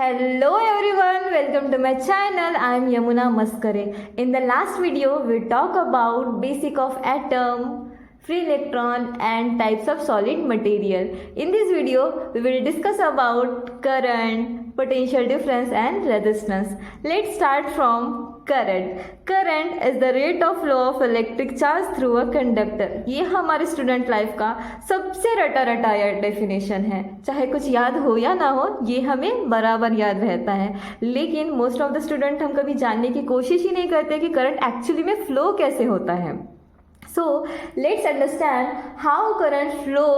Hello everyone, welcome to my channel. I am Yamuna Maskare. In the last video, we talk about basic of atom, free electron and types of solid material. In this video, we will discuss about current, potential difference and resistance. Let's start from current. Current is the rate of flow of electric charge through a conductor. ये हमारे student life का सबसे रटा रटाया definition है. चाहे कुछ याद हो या ना हो, ये हमें बराबर याद रहता है. लेकिन मोस्ट ऑफ द स्टूडेंट हम कभी जानने की कोशिश ही नहीं करते कि करंट एक्चुअली में फ्लो कैसे होता है. So let's understand how current flow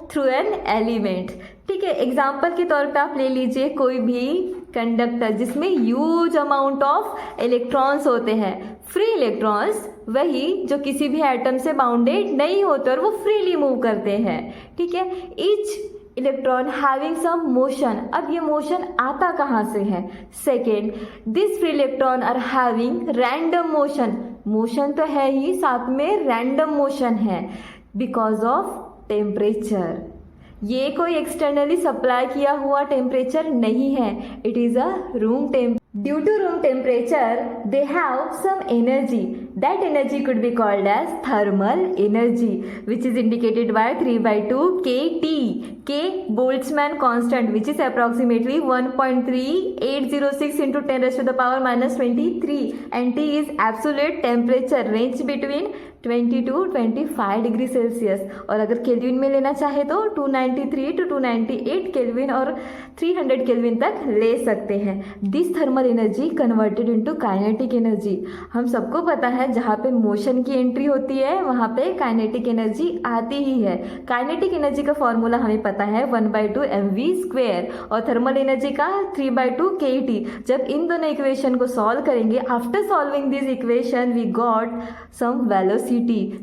through an element. ठीक है, एग्जाम्पल के तौर पे आप ले लीजिए कोई भी कंडक्टर जिसमें ह्यूज अमाउंट ऑफ इलेक्ट्रॉन्स होते हैं. फ्री इलेक्ट्रॉन्स वही जो किसी भी एटम से बाउंडेड नहीं होते और वो फ्रीली मूव करते हैं. ठीक है, each electron having some motion. अब ये मोशन आता कहाँ से है? Second, this free electron are having random motion. Motion तो है ही, साथ में रैंडम मोशन है बिकॉज ऑफ टेम्परेचर. ये कोई एक्सटर्नली सप्लाई किया हुआ टेम्परेचर नहीं है. It is a room temperature. Due to room temperature, they have some energy. That energy could be called as thermal energy, which is indicated by 3/2 kT. K Boltzmann constant, which is approximately 1.3806 into 10 raised to the power minus 23, and T is absolute temperature range between 20 to 25 degree Celsius. और अगर kelvin में लेना चाहे तो 293 to 298 kelvin और 300 kelvin तक ले सकते हैं. This thermal energy converted into kinetic energy. हम सबको पता है जहाँ पे मोशन की एंट्री होती है वहाँ पे काइनेटिक एनर्जी आती ही है. काइनेटिक एनर्जी का फॉर्मूला हमें पता है 1/2 mv² और थर्मल एनर्जी का 3/2 kT. जब इन दोनों इक्वेशन को सॉल्व करेंगे, after solving this equation we got some velocity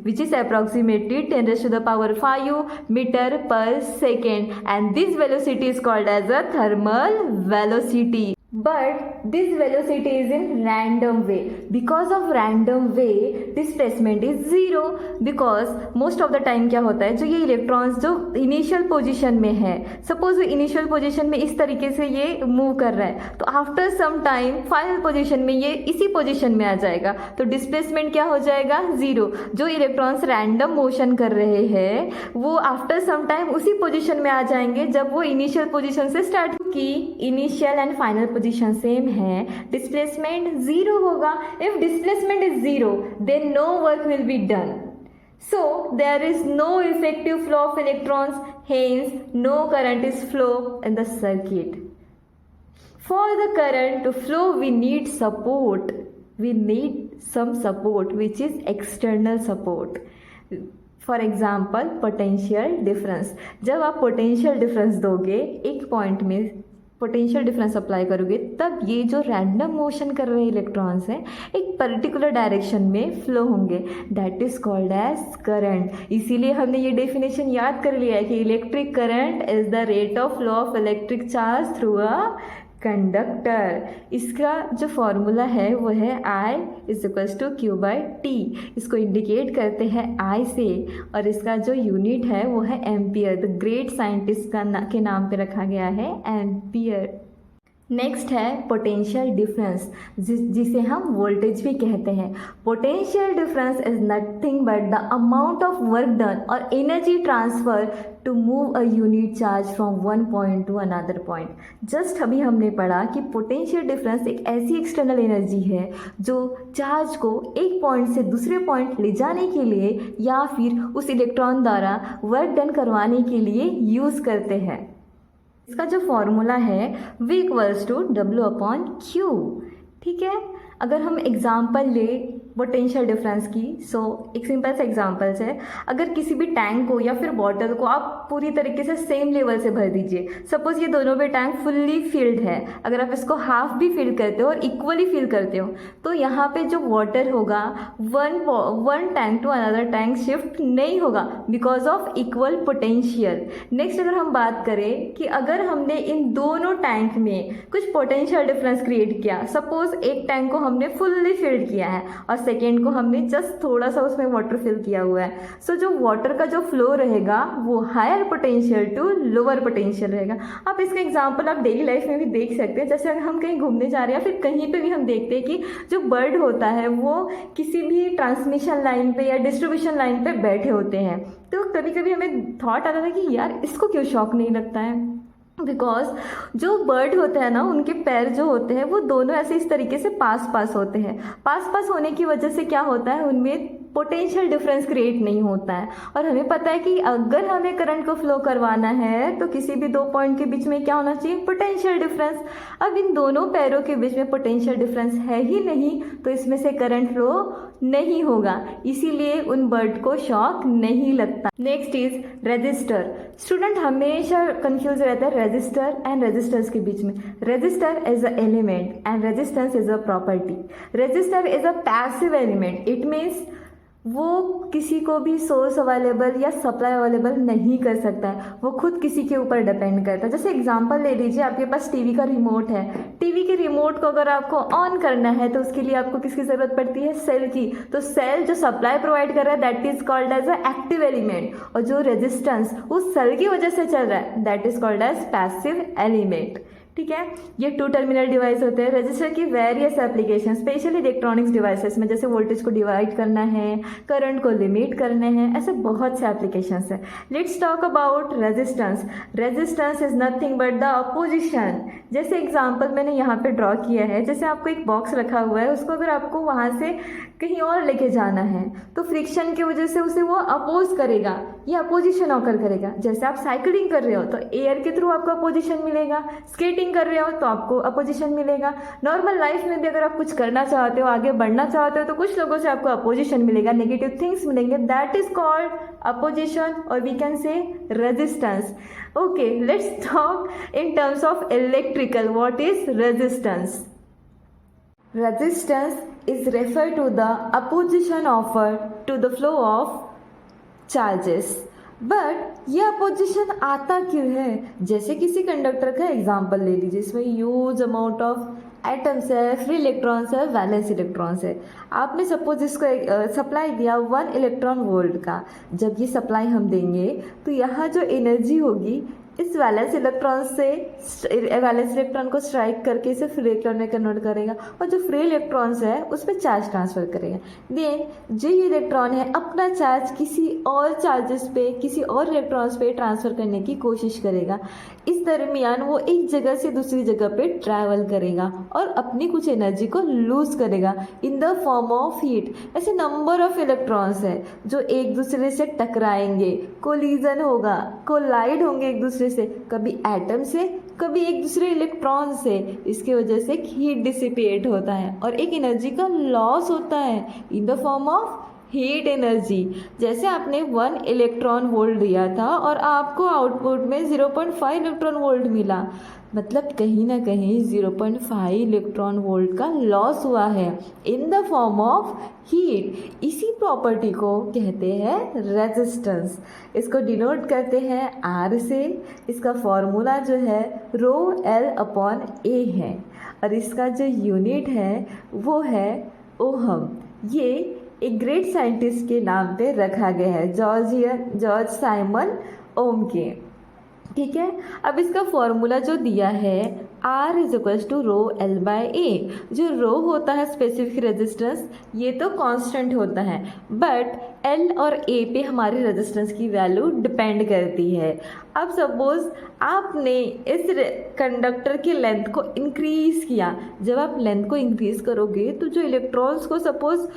which is approximately 10 raised to the power 5 meter per second, and this velocity is called as a thermal velocity. But this velocity is in random way. Because of random way, displacement is zero. Because most of the time क्या होता है, जो ये electrons जो initial position में है, suppose initial position में इस तरीके से ये मूव कर रहा है, तो after some time final position में ये इसी पोजीशन में आ जाएगा. तो डिस्प्लेसमेंट क्या हो जाएगा? जीरो. जो इलेक्ट्रॉन्स रैंडम मोशन कर रहे हैं वो आफ्टर सम टाइम उसी पोजीशन में आ जाएंगे जब वो इनिशियल पोजीशन से स्टार्ट की. Initial and final position same है, डिस्प्लेसमेंट जीरो होगा. If displacement is zero then no work will be done. So there is no effective flow of electrons, hence no current is flow in the circuit. For the current to flow we need support. We need some support which is external support. For example potential difference. जब आप potential difference दोगे, एक point में potential difference apply करोगे, तब ये जो random motion कर रहे इलेक्ट्रॉन्स हैं एक पर्टिकुलर डायरेक्शन में फ्लो होंगे. That is called as current. इसीलिए हमने ये डेफिनेशन याद कर लिया है कि electric current is the rate of flow of electric charge through a conductor. इसका जो फॉर्मूला है वो है I = Q/T. इसको इंडिकेट करते हैं I से, और इसका जो यूनिट है वो है एम्पियर. द ग्रेट साइंटिस्ट के नाम पे रखा गया है एम्पियर. नेक्स्ट है पोटेंशियल डिफरेंस, जिसे हम वोल्टेज भी कहते हैं. Potential difference is nothing but the amount of work done or energy transfer to move a unit charge from one point to another point. Just अभी हमने पढ़ा कि पोटेंशियल डिफरेंस एक ऐसी एक्सटर्नल एनर्जी है जो चार्ज को एक पॉइंट से दूसरे पॉइंट ले जाने के लिए या फिर उस इलेक्ट्रॉन द्वारा वर्क डन करवाने के लिए यूज़ करते हैं. इसका जो फॉर्मूला है V = W/Q. ठीक है, अगर हम एग्जाम्पल ले पोटेंशियल डिफरेंस की, सो एक सिंपल सा एग्जांपल है. अगर किसी भी टैंक को या फिर बॉटल को आप पूरी तरीके से सेम लेवल से भर दीजिए. सपोज ये दोनों भी टैंक फुल्ली फिल्ड है. अगर आप इसको हाफ भी फिल करते हो और इक्वली फिल करते हो तो यहाँ पे जो वाटर होगा one tank to another tank shift नहीं होगा because of equal potential. Next अगर हम बात करें कि अगर हमने इन दोनों टैंक में कुछ पोटेंशियल डिफरेंस क्रिएट किया, सपोज एक टैंक को हमने फुल्ली फिल्ड किया है और सेकेंड को हमने जस्ट थोड़ा सा उसमें वाटर फिल किया हुआ है। सो जो वाटर का जो फ्लो रहेगा वो higher potential to lower potential रहेगा। आप इसका एग्जांपल आप डेली लाइफ में भी देख सकते हैं। जैसे अगर हम कहीं घूमने जा रहे हैं या फिर कहीं पे भी हम देखते हैं कि जो बर्ड होता है वो किसी भी ट्रांसमिशन लाइन पे या डिस्ट्रीब्यूशन लाइन पे बैठे होते हैं, तो कभी कभी हमें थॉट आता था कि यार इसको क्यों शॉक नहीं लगता है। बिकॉज जो बर्ड होते हैं ना, उनके पैर जो होते हैं वो दोनों ऐसे इस तरीके से पास पास होते हैं। पास पास होने की वजह से क्या होता है, उनमें पोटेंशियल डिफरेंस क्रिएट नहीं होता है। और हमें पता है कि अगर हमें करंट को फ्लो करवाना है तो किसी भी दो पॉइंट के बीच में क्या होना चाहिए, पोटेंशियल डिफरेंस। अब इन दोनों पैरों के बीच में पोटेंशियल डिफरेंस है ही नहीं, तो इसमें से करंट फ्लो नहीं होगा, इसीलिए उन बर्ड को शॉक नहीं लगता। Next is resistor. स्टूडेंट हमेशा कंफ्यूज रहता है रेजिस्टर एंड रेजिस्टेंस के बीच में। Resistor is a element and resistance is a property. Resistor is a passive element, it means वो किसी को भी सोर्स अवेलेबल या सप्लाई अवेलेबल नहीं कर सकता है, वो खुद किसी के ऊपर डिपेंड करता है। जैसे एग्जांपल ले लीजिए, आपके पास टीवी का रिमोट है। टीवी के रिमोट को अगर आपको ऑन करना है तो उसके लिए आपको किसकी ज़रूरत पड़ती है, सेल की। तो सेल जो सप्लाई प्रोवाइड कर रहा है that is called as a active element, और जो रेजिस्टेंस उस सेल की वजह से चल रहा है that is called as passive element. ठीक है, ये टू टर्मिनल डिवाइस होते हैं। रजिस्टर की various application, specially electronics devices में, जैसे वोल्टेज को डिवाइड करना है, करंट को लिमिट करने हैं, ऐसे बहुत से एप्लीकेशंस हैं। Let's talk about resistance. Resistance is nothing but the opposition. जैसे एग्जांपल मैंने यहाँ पे ड्रॉ किया है, जैसे आपको एक बॉक्स रखा हुआ है, उसको अगर आपको वहाँ से कहीं और लेके जाना है तो फ्रिक्शन की वजह से उसे वो अपोज करेगा या अपोजिशन ऑकर करेगा। जैसे आप साइकिलिंग कर रहे हो तो एयर के थ्रू आपको अपोजिशन मिलेगा, स्केटिंग कर रहे हो तो आपको अपोजिशन मिलेगा। नॉर्मल लाइफ में भी अगर आप कुछ करना चाहते हो, आगे बढ़ना चाहते हो, तो कुछ लोगों से आपको अपोजिशन मिलेगा, नेगेटिव थिंग्स मिलेंगे, दैट इज कॉल्ड अपोजिशन, और we can say resistance. Okay, let's talk in terms of electrical, what is resistance. Resistance is referred to the opposition offered to the flow of charges. But ये opposition आता क्यों है? जैसे किसी conductor का example ले लीजिए, इसमें ह्यूज अमाउंट ऑफ एटम्स है, फ्री इलेक्ट्रॉन्स है, वैलेंस इलेक्ट्रॉन्स है। आपने सपोज इसको सप्लाई दिया 1 इलेक्ट्रॉन वोल्ट का। जब ये सप्लाई हम देंगे तो यहाँ जो एनर्जी होगी इस वैलेंस इलेक्ट्रॉन से, वैलेंस इलेक्ट्रॉन को स्ट्राइक करके इसे फ्री इलेक्ट्रॉन में कन्वर्ट करेगा, और जो फ्री इलेक्ट्रॉन्स है उस पर चार्ज ट्रांसफर करेगा। देन जो ये इलेक्ट्रॉन है अपना चार्ज किसी और चार्जेस पे, किसी और इलेक्ट्रॉन्स पे ट्रांसफर करने की कोशिश करेगा। इस दरमियान वो एक जगह से दूसरी जगह पे ट्रैवल करेगा और अपनी कुछ एनर्जी को लूज करेगा in the form of heat. ऐसे नंबर ऑफ इलेक्ट्रॉन्स है जो एक दूसरे से टकराएंगे, कोलिजन होगा, कोलाइड होंगे एक दूसरे से, कभी एटम से, कभी एक दूसरे इलेक्ट्रॉन से। इसके वजह से हीट डिसिपेट होता है और एक एनर्जी का लॉस होता है in the form of heat energy. जैसे आपने 1 इलेक्ट्रॉन वोल्ट दिया था और आपको आउटपुट में 0.5 इलेक्ट्रॉन वोल्ट मिला, मतलब कहीं ना कहीं 0.5 इलेक्ट्रॉन वोल्ट का लॉस हुआ है in the form of heat. इसी प्रॉपर्टी को कहते हैं रेजिस्टेंस। इसको डिनोट करते हैं R से। इसका फॉर्मूला जो है ρL/A है और इसका जो यूनिट है वो है ओहम। ये एक ग्रेट साइंटिस्ट के नाम पे रखा गया है, जॉर्ज साइमन ओम के। ठीक है, अब इसका फॉर्मूला जो दिया है R is equals to ρL/A। जो रो होता है स्पेसिफिक रेजिस्टेंस, ये तो कांस्टेंट होता है, बट L और A पे हमारी रेजिस्टेंस की वैल्यू डिपेंड करती है। अब सपोज आपने इस कंडक्टर की लेंथ को इंक्रीज़ किया। जब आप लेंथ को इंक्रीज़ करोगे तो जो इलेक्ट्रॉन्स को सपोज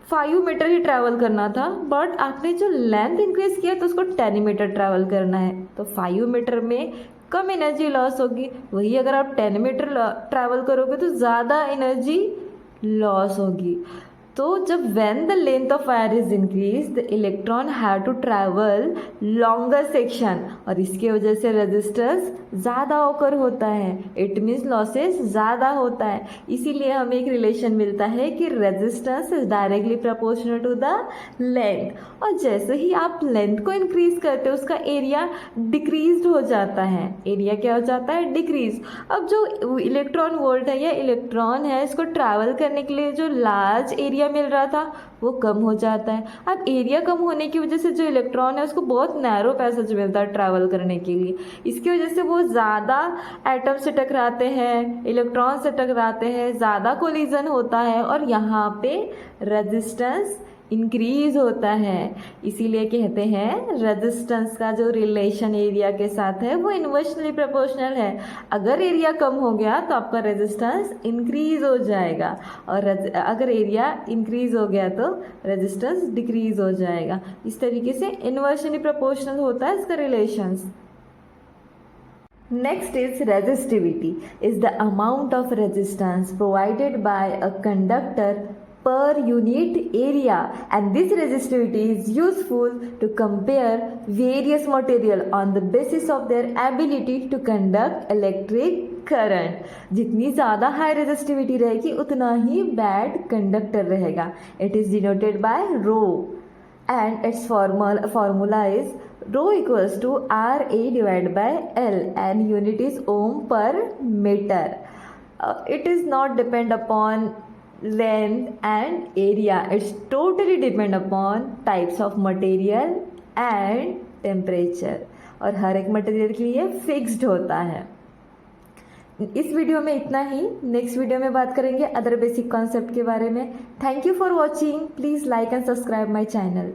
5 मीटर ही ट्रैवल करना था, बट आपने जो लेंथ इंक्रीज किया तो उसको 10 मीटर ट्रैवल करना है, तो 5 मीटर में कम एनर्जी लॉस होगी। वही अगर आप 10 मीटर ट्रैवल करोगे तो ज़्यादा एनर्जी लॉस होगी। तो जब when the length of wire is increase the electron have to travel longer section, और इसके वजह से रेजिस्टेंस ज़्यादा ऑकर होता है, इट मीन्स लॉसेस ज़्यादा होता है। इसीलिए हमें एक रिलेशन मिलता है कि resistance is directly proportional to the length, और जैसे ही आप लेंथ को इंक्रीज करते हो उसका एरिया डिक्रीज हो जाता है। एरिया क्या हो जाता है? डिक्रीज। अब जो इलेक्ट्रॉन वोल्ट है या इलेक्ट्रॉन है, इसको ट्रैवल करने के लिए जो लार्ज एरिया एरिया मिल रहा था वो कम हो जाता है। अब एरिया कम होने की वजह से जो इलेक्ट्रॉन है उसको बहुत नैरो पैसेज मिलता है ट्रैवल करने के लिए। इसकी वजह से वो ज़्यादा एटम से टकराते हैं, इलेक्ट्रॉन से टकराते हैं, ज़्यादा कोलिजन होता है और यहाँ पे रेजिस्टेंस इंक्रीज होता है। इसीलिए कहते हैं रेजिस्टेंस का जो रिलेशन एरिया के साथ है वो इन्वर्सली प्रोपोर्शनल है। अगर एरिया कम हो गया तो आपका रेजिस्टेंस इंक्रीज हो जाएगा और अगर एरिया इंक्रीज हो गया तो रेजिस्टेंस डिक्रीज हो जाएगा। इस तरीके से इन्वर्सली प्रोपोर्शनल होता है इसका relations. Next is resistivity is the amount of resistance provided by a conductor per unit area, and this resistivity is useful to compare various material on the basis of their ability to conduct electric current. जितनी ज़्यादा high resistivity रहेगी उतना ही bad conductor रहेगा। It is denoted by rho and its formula is rho equals to RA divided by L and unit is ohm per meter. It is not depend upon length and area, it's totally depend upon types of material and temperature और हर एक material के लिए fixed होता है। इस video में इतना ही। Next video में बात करेंगे अदर बेसिक कॉन्सेप्ट के बारे में। Thank you for watching. Please like and subscribe my channel.